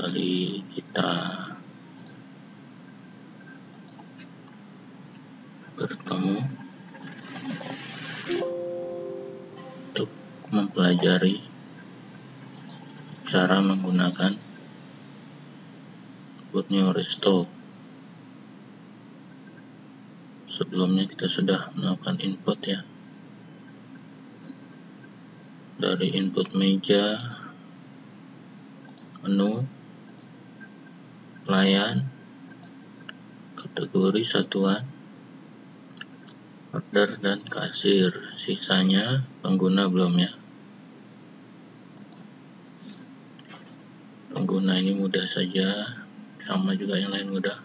kembali kita bertemu untuk mempelajari cara menggunakan boot new restore. Sebelumnya kita sudah melakukan input ya, dari input meja, menu, pelayan, kategori satuan, order, dan kasir. Sisanya pengguna belum ya. Pengguna ini mudah saja, sama juga yang lain mudah.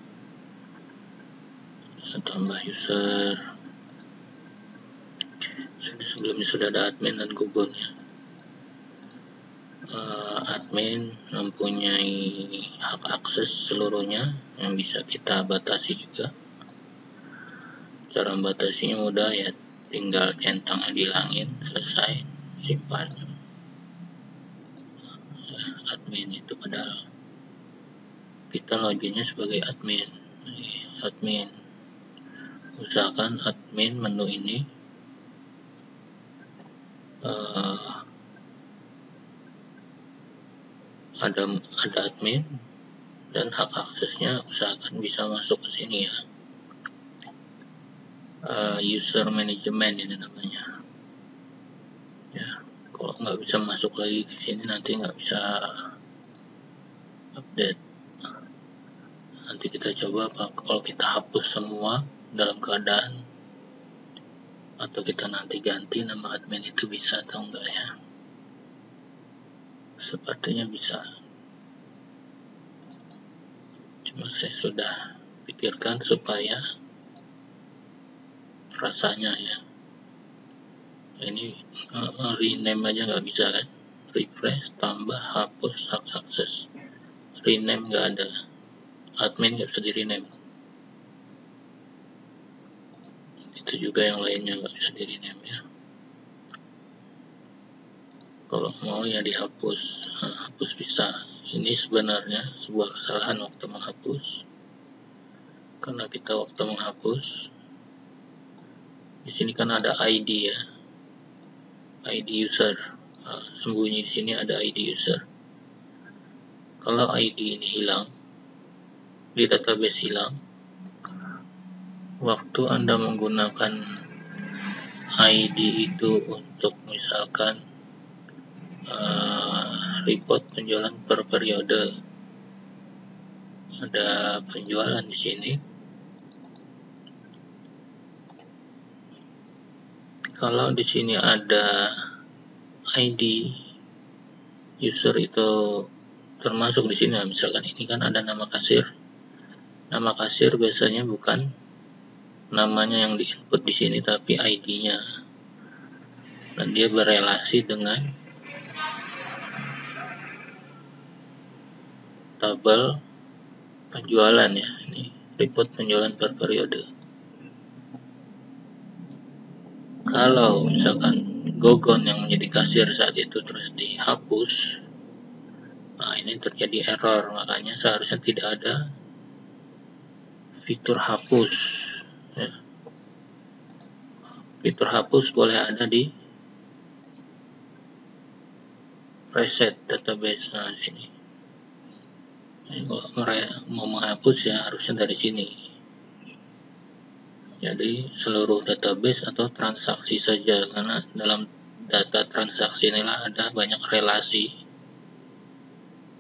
Tambah user. Sebelumnya sudah ada admin dan gugon ya. Admin mempunyai hak akses seluruhnya yang bisa kita batasi juga. Cara membatasinya mudah ya, tinggal centangnya dihilangin, selesai, simpan. Admin itu padahal kita loginnya sebagai admin. Admin, usahakan admin menu ini ada admin dan hak aksesnya usahakan bisa masuk ke sini ya. User management ini namanya ya. Kalau nggak bisa masuk lagi ke sini nanti nggak bisa update. Nanti kita coba kalau kita hapus semua dalam keadaan, atau kita nanti ganti nama admin itu bisa atau enggak ya. Sepertinya bisa, cuma saya sudah pikirkan supaya rasanya ya, ini rename aja nggak bisa kan, refresh, tambah, hapus, hak akses, rename nggak ada, admin nggak bisa di rename, itu juga yang lainnya nggak bisa di rename ya. Kalau mau ya dihapus, hapus bisa. Ini sebenarnya sebuah kesalahan waktu menghapus, karena kita waktu menghapus di sini kan ada ID ya, ID user. Sembunyi di sini ada ID user. Kalau ID ini hilang, di database hilang, waktu Anda menggunakan ID itu untuk misalkan report penjualan per periode, ada penjualan di sini. Kalau di sini ada ID user itu termasuk di sini, misalkan ini kan ada nama kasir. Nama kasir biasanya bukan namanya yang diinput di sini, tapi ID-nya, dan dia berelasi dengan tabel penjualan ya. Ini report penjualan per periode. Kalau misalkan Gogon yang menjadi kasir saat itu terus dihapus, nah ini terjadi error. Makanya seharusnya tidak ada fitur hapus ya. Fitur hapus boleh ada di reset database. Nah di sini. Jadi kalau mau menghapus ya harusnya dari sini. Jadi seluruh database atau transaksi saja, karena dalam data transaksi inilah ada banyak relasi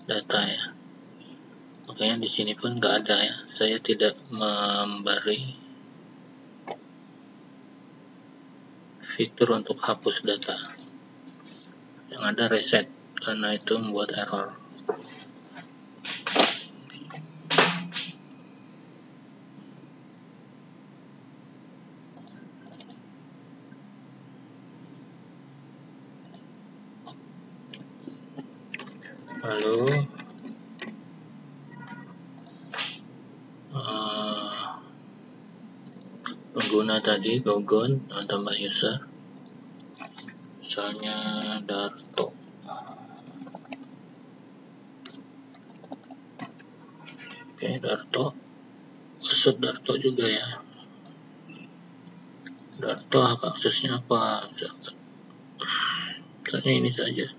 data ya. Makanya di sini pun nggak ada ya. Saya tidak memberi fitur untuk hapus data. Yang ada reset, karena itu membuat error. Lalu pengguna tadi Gogon tambah user, misalnya Darto. Oke, Darto, password Darto juga ya. Darto hak aksesnya apa? Misalnya ini saja.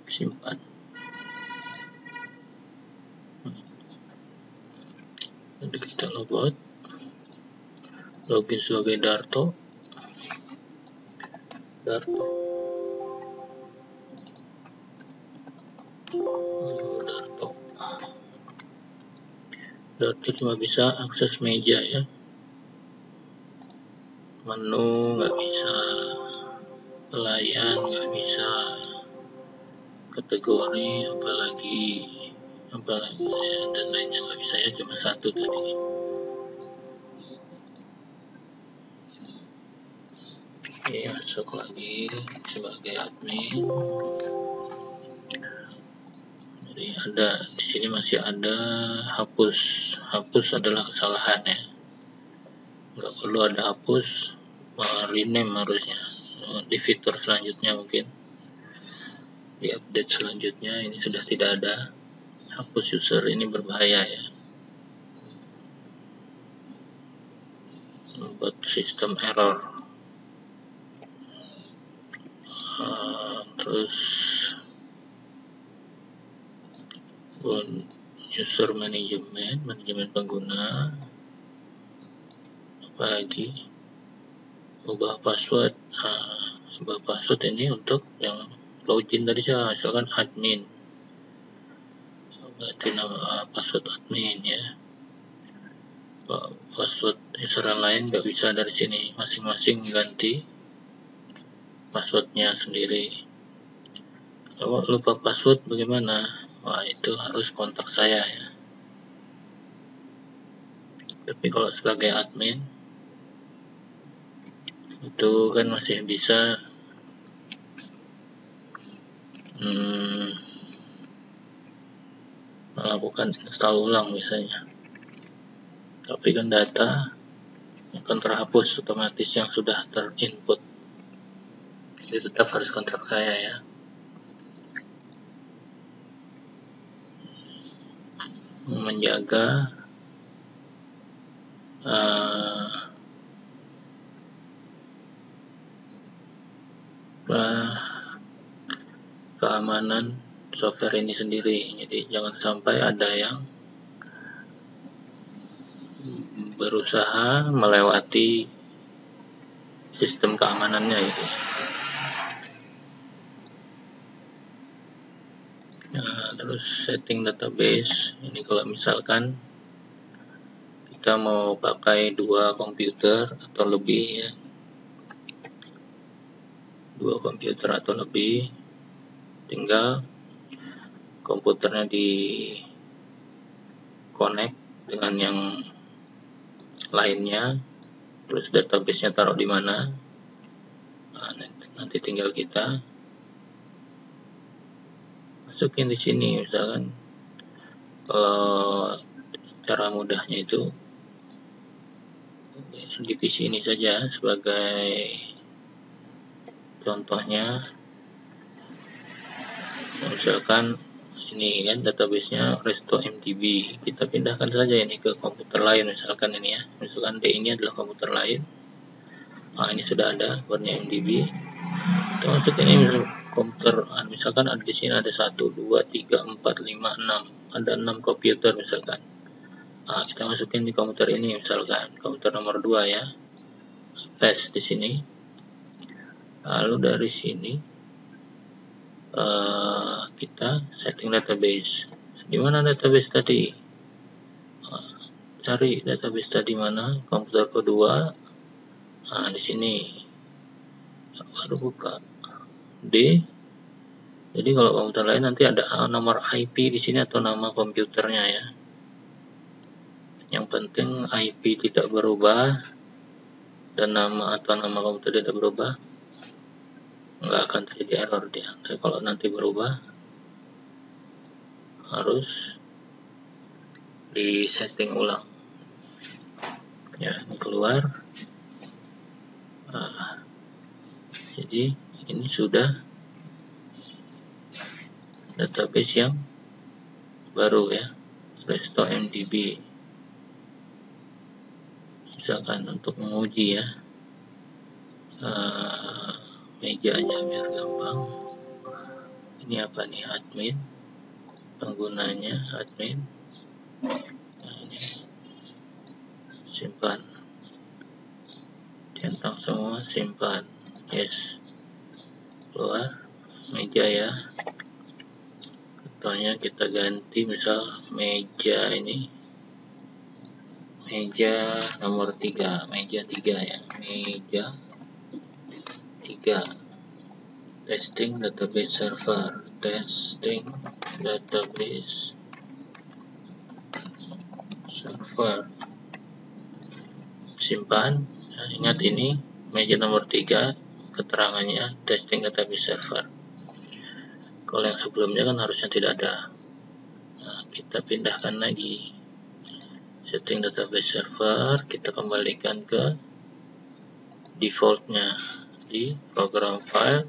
Simpan. Jadi kita logout, login sebagai Darto. Darto cuma bisa akses meja ya, menu nggak bisa, pelayan nggak bisa, kategori apalagi dan lainnya nggak bisa ya, cuma satu tadi. Oke, masuk lagi sebagai admin. Jadi ada di sini masih ada hapus adalah kesalahan ya, nggak perlu ada hapus, rename harusnya di fitur selanjutnya, mungkin di update selanjutnya ini sudah tidak ada hapus user. Ini berbahaya ya, membuat sistem error. Terus user manajemen pengguna, apalagi ubah password. Ubah password ini untuk yang login tadi saja, misalkan admin, berarti nama password admin ya. Password user lain nggak bisa dari sini, masing-masing ganti passwordnya sendiri. Kalau lupa password bagaimana? Wah, itu harus kontak saya ya. Tapi kalau sebagai admin itu kan masih bisa melakukan install ulang misalnya. Tapi kan data akan terhapus otomatis yang sudah terinput. Jadi tetap harus kontak saya ya. Menjaga keamanan software ini sendiri. Jadi jangan sampai ada yang berusaha melewati sistem keamanannya gitu. Nah, terus setting database ini kalau misalkan kita mau pakai 2 komputer atau lebih ya, 2 komputer atau lebih, tinggal komputernya di connect dengan yang lainnya, terus database-nya taruh di mana. Nah, nanti tinggal kita masukin di sini. Misalkan kalau cara mudahnya itu di PC ini saja sebagai contohnya. Misalkan ini kan database-nya RestoMDB, kita pindahkan saja ini ke komputer lain, misalkan ini ya, misalkan D ini adalah komputer lain. Nah, ini sudah ada warnanya MDB. Kita masukin ini komputer, misalkan ada di sini ada 1, 2, 3, 4, 5, 6, ada 6 komputer misalkan. Nah, kita masukin di komputer ini, misalkan komputer nomor 2 ya, paste di sini. Lalu dari sini kita setting database. Di mana database tadi? Cari database tadi mana? Komputer kedua. Nah, di sini baru buka D. Jadi kalau komputer lain nanti ada nomor IP di sini atau nama komputernya ya. Yang penting IP tidak berubah dan nama atau nama komputer tidak berubah, nggak akan terjadi error dia. Tapi kalau nanti berubah harus di setting ulang ya. Ini keluar. Jadi ini sudah database yang baru ya, RestoMDB. Misalkan untuk menguji ya mejanya biar gampang. Ini apa nih, admin, penggunanya admin. Nah, ini simpan, centang semua, simpan, yes, keluar meja ya. Contohnya kita ganti misal meja ini, meja nomor 3, meja 3 ya, meja 3, testing database server, testing database server, simpan. Nah, ingat ini meja nomor 3, keterangannya testing database server. Kalau yang sebelumnya kan harusnya tidak ada. Nah, kita pindahkan lagi setting database server, kita kembalikan ke defaultnya di program file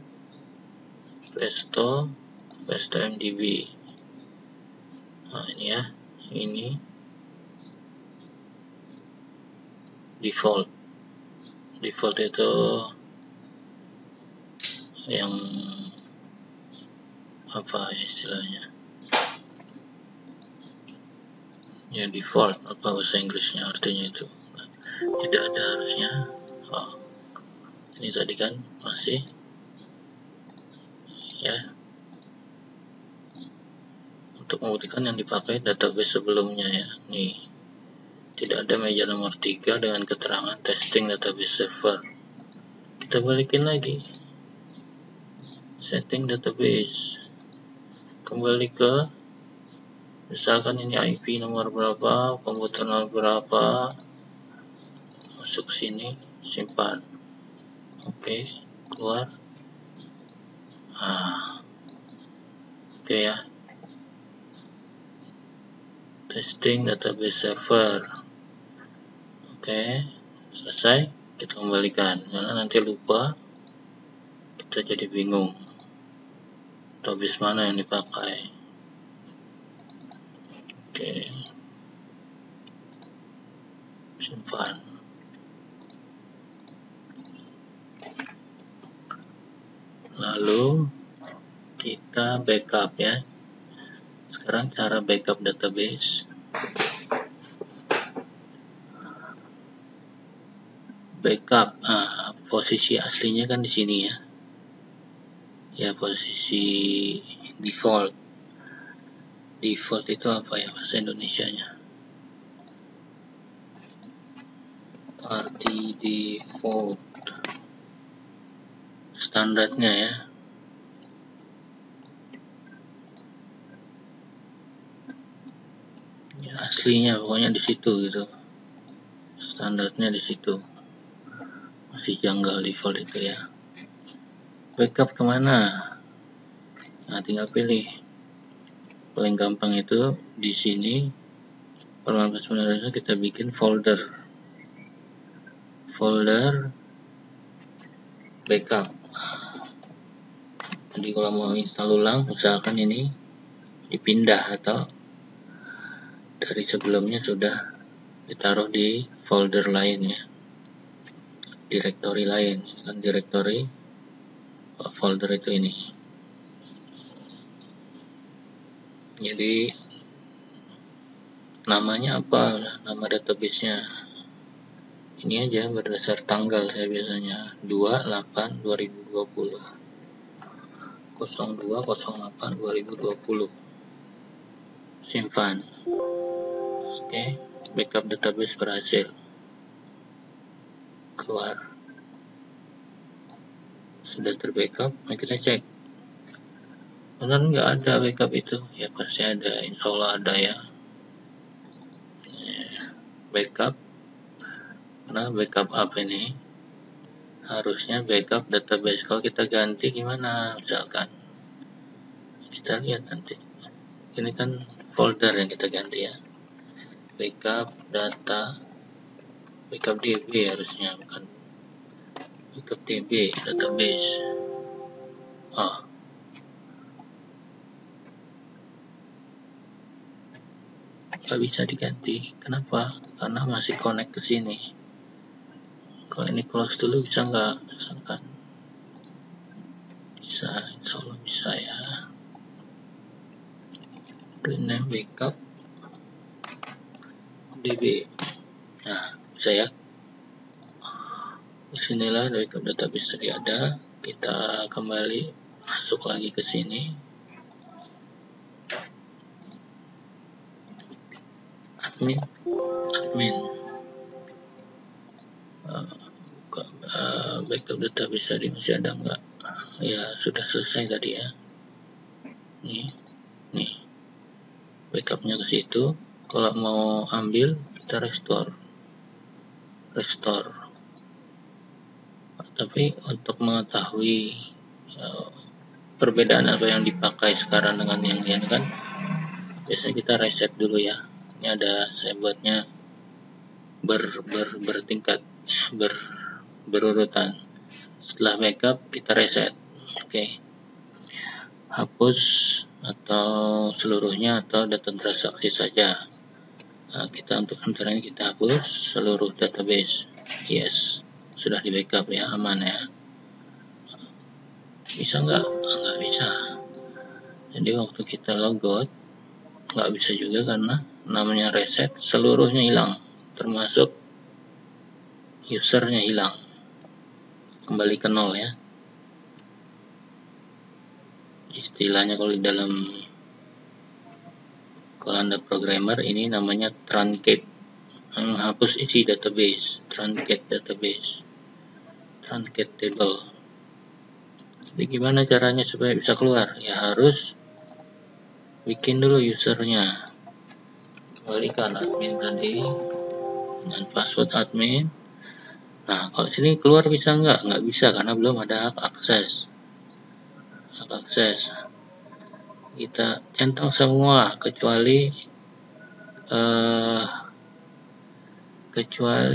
RestoMDB. Nah, ini ya, ini default itu yang apa istilahnya ya, default apa bahasa Inggrisnya artinya itu. Nah, tidak ada harusnya. Ini tadi kan masih ya, untuk membuktikan yang dipakai database sebelumnya ya. Nih, tidak ada meja nomor 3 dengan keterangan testing database server. Kita balikin lagi setting database, kembali ke misalkan ini IP nomor berapa, komputer nomor berapa, masuk sini, simpan, oke, keluar. Oke ya, testing database server. Oke, selesai. Kita kembalikan, karena nanti lupa, kita jadi bingung database mana yang dipakai. Oke, simpan. Lalu kita backup ya. Sekarang cara backup database. Backup, posisi aslinya kan di sini ya. Ya, posisi default. Default itu apa ya bahasa Indonesianya? Arti default, standarnya ya. Ya, aslinya pokoknya di situ gitu. Standarnya di situ. Masih janggal default itu ya. Backup kemana? Nah, tinggal pilih. Paling gampang itu di sini. Perlengkapan sebenarnya kita bikin folder backup. Jadi kalau mau install ulang, usahakan ini dipindah atau dari sebelumnya sudah ditaruh di folder lain ya, directory lain. Kan directory folder itu ini. Jadi namanya apa, nama database-nya ini aja berdasar tanggal, saya biasanya 28/2020 02/08/2020. Simpan. Oke, backup database berhasil. Keluar. Sudah terbackup, nah kita cek. Benar nggak ada backup itu? Ya pasti ada, insya Allah ada ya. Backup. Karena backup apa ini? Harusnya backup database. Kalau kita ganti gimana? Misalkan kita lihat nanti. Ini kan folder yang kita ganti ya. Backup data, backup DB harusnya, bukan backup DB database. nggak bisa diganti. Kenapa? Karena masih connect ke sini. Kalau ini close dulu bisa nggak? Misalkan bisa, insya Allah bisa ya. Rename backup DB. Nah, bisa ya. Disinilah backup database tadi ada. Kita kembali masuk lagi ke sini. Admin. Backup database tadi masih ada nggak? Ya sudah selesai tadi ya. Nih backupnya ke situ. Kalau mau ambil kita restore. Tapi untuk mengetahui perbedaan apa yang dipakai sekarang dengan yang lain kan, biasanya kita reset dulu ya. Ini ada saya buatnya bertingkat, berurutan. Setelah backup kita reset. Oke. Hapus atau seluruhnya atau data transaksi saja. Nah, kita untuk sementara ini kita hapus seluruh database. Yes, sudah di backup ya, aman ya. Bisa nggak? Nggak bisa. Jadi waktu kita logout nggak bisa juga karena namanya reset, seluruhnya hilang, termasuk usernya hilang, kembali ke nol ya. Istilahnya kalau di dalam kalau Anda programmer ini namanya truncate, menghapus isi database, truncate database, truncate table. Jadi gimana caranya supaya bisa keluar? Ya harus bikin dulu usernya, kembalikan admin tadi dengan password admin. Nah, kalau sini keluar bisa nggak bisa karena belum ada hak akses. Kita centang semua kecuali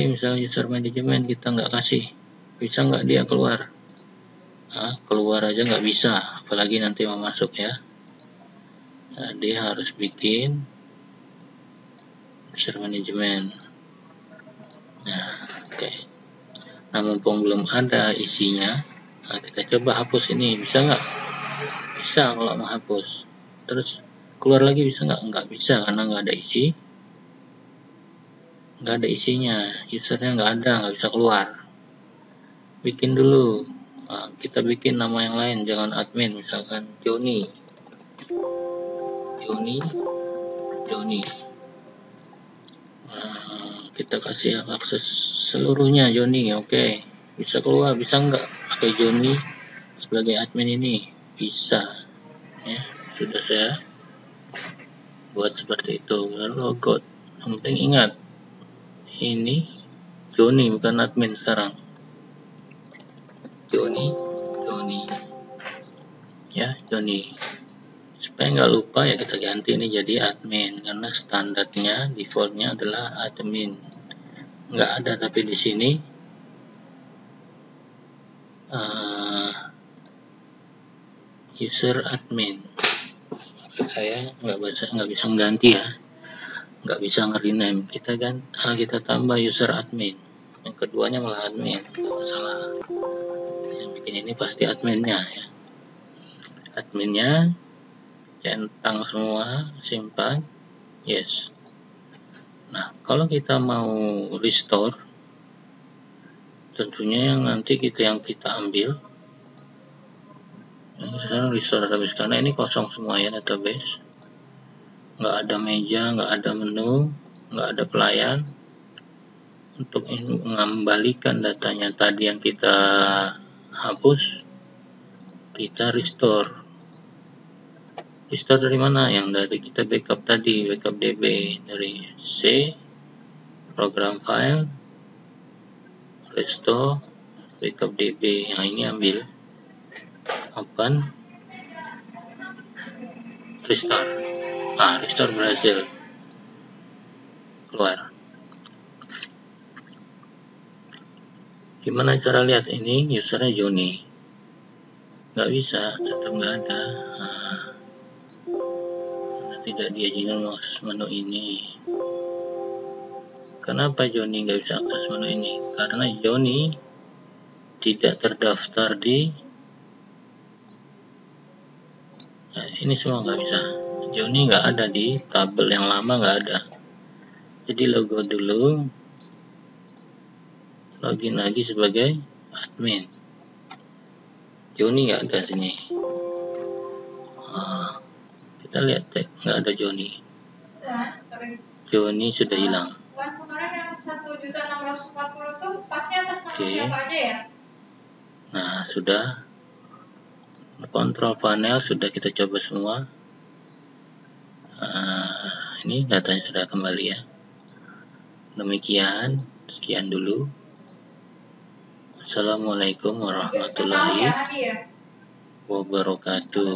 misalnya user management kita nggak kasih, bisa nggak dia keluar? Nah, keluar aja nggak bisa, apalagi nanti mau masuk ya. Nah, dia harus bikin user management. Nah, oke. Nah, mumpung belum ada isinya, nah kita coba hapus ini, bisa nggak? Bisa kalau mau hapus. Terus keluar lagi bisa nggak? Nggak bisa karena nggak ada isi. Nggak ada isinya, usernya nggak bisa keluar. Bikin dulu. Nah, kita bikin nama yang lain, jangan admin, misalkan Joni. Kita kasih akses seluruhnya Joni, oke. Bisa keluar, bisa nggak pakai Joni sebagai admin ini? Bisa ya, sudah saya buat seperti itu. Logout, yang penting ingat ini Joni bukan admin sekarang. Joni ya, Joni. Supaya nggak lupa ya kita ganti ini jadi admin karena standarnya defaultnya adalah admin. Nggak ada tapi di sini user admin. Maksud saya nggak bisa mengganti ya, nggak bisa nge-rename. Kita tambah user admin. Yang keduanya malah admin, salah. Yang bikin ini pasti adminnya ya. Adminnya centang semua, simpan, yes. Nah, kalau kita mau restore, tentunya yang nanti yang kita ambil. Ini sekarang restore database karena ini kosong semua ya database. Nggak ada meja, nggak ada menu, nggak ada pelayan. Untuk mengembalikan datanya tadi yang kita hapus, kita restore. Restore dari mana? Yang dari kita backup tadi, backup DB dari C, program file, restore, backup DB. Yang ini ambil, open, restore. Restore berhasil keluar. Gimana cara lihat ini usernya Joni? Nggak bisa, tetap nggak ada. tidak diizinkan mengakses menu ini. Kenapa Joni nggak bisa akses menu ini? Karena Joni tidak terdaftar di ini semua nggak bisa. Joni nggak ada di tabel yang lama, nggak ada. Jadi logo dulu, login lagi sebagai admin. Joni nggak ada sini. Kita lihat nggak ada Joni. Joni sudah hilang. Kemarin yang 1.640 tuh pasnya atas nama siapa aja ya? Nah, sudah. Kontrol panel sudah kita coba semua. Ini datanya sudah kembali ya. Demikian, sekian dulu. Assalamualaikum warahmatullahi wabarakatuh.